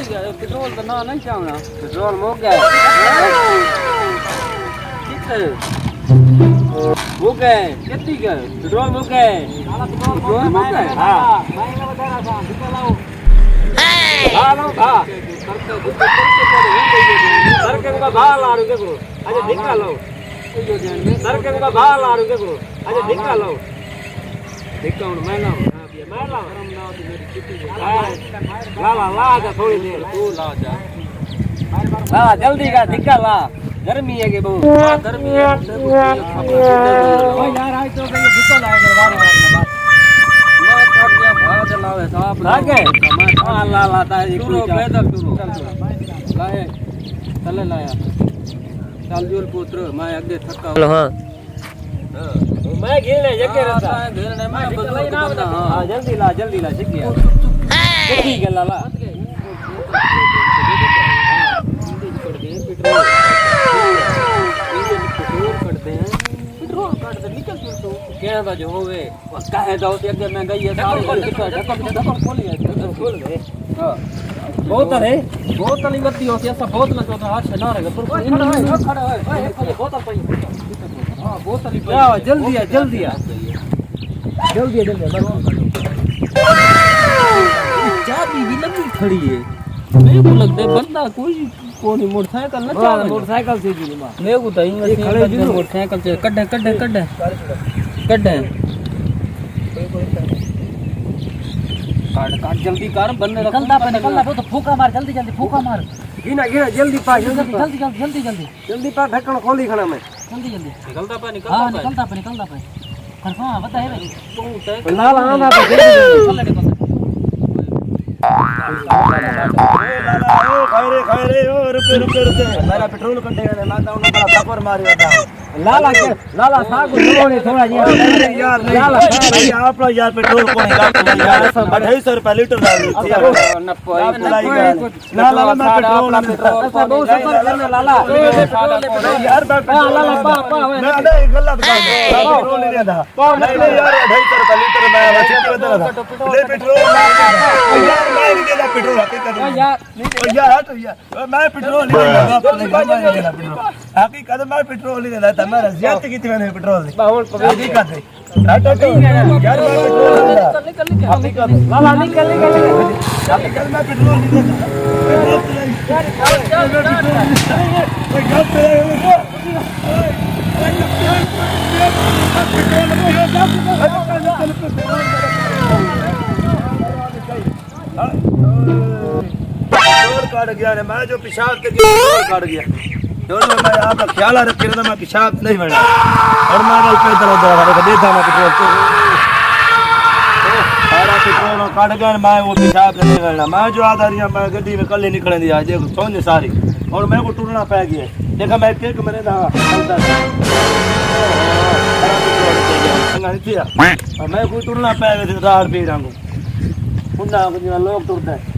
गया पेट्रोल तो ना नहीं चाहना पेट्रोल मुक गया वो गए कितनी गए पेट्रोल मुक गए पेट्रोल मुक गए हां हां हां सरके का भाल आ रहे देखो अरे निकालो सरके का भाल आ रहे देखो अरे निकालो देखो मैं ना ला जा थोड़ी देर तू ला जा ला जल्दी का धिक्का ला गर्मी है के बहुत हां गर्मी है ओ यार आज तो ये धिक्का लाएगा बारे बारे मैं थक गया भाग लावे साहब लागे हां ला लाता है टूरो पैदल टूरो लाए चले लाया चल जोल पुत्र मैं आगे थका हेलो हां मैं घेरने जगे रहता घेरने में बदलाई ना हां जल्दी ला जगी ठीक है लाला पेट्रोल काट दे निकल तू क्या बजे होवे काहे जाओ ते अगे मैं गई है सारे ढक्कन खोल गया खोल दे हां बोतल है बोतल ही गति होती है सब बोतल तो हाथ से ना रहेगा पर इन खड़ा है बोतल पई हां बोतल ही क्या जल्दी है चाबी भी लगी खड़ी है मेरे को लगता है बंदा कोई मोटरसाइकिल ना चला मोटरसाइकिल से जी मेरे को तो ये खड़े जी मोटरसाइकिल से कड्डे काट जल्दी कर बनने निकलता वो तो फूका मार जल्दी फूका मार गिना जल्दी पा जल्दी पा ढक्कन खोली खड़ा मैं जल्दी निकलता पे हां निकलता पे कंफर्म बता है भाई तू लाल आना पे खाए रे रुके मेरा पेट्रोल कंटेनर है लाता हूं बड़ा सफर मारियो था लाला साग लोने थोड़ा जी यार लाला आप लोग यार पेट्रोल को यार 250 रुपए लीटर डाल लाला मैं पेट्रोल बहुत सफर करने लाला यार लाला पा मैं नहीं गलत काम पेट्रोल नहीं देता नहीं यार 250 रुपए लीटर मैं चिट्ठी बता रहा ले पेट्रोल यार मैं नहीं देता पेट्रोल हकीकत यार हट यार मैं पेट्रोल नहीं देता हकीकत मैं पेट्रोल नहीं देता मेरा ज्यादा कितने मैंने पेट्रोल दी हकीकत है हट यार मैं पेट्रोल निकल लाला निकल हकीकत मैं पेट्रोल नहीं देता काट गया मैं जो पेशाब के काट गया दोनों मैं आपका ख्याल रखे ना मैं पेशाब नहीं बना और मैं पैदल उधर देखा मैं पेट्रोल सारा पेट्रोल काट गया मैं वो पेशाब नहीं करना मैं जो आधा रही मैं गड्डी में कल निकलने दिया देखो सोने सारी और मैं को टूटना पै गया देखा मैं केक मैंने मैं कोई टूटना पै गया रात पी रहा हूँ लोग टूटते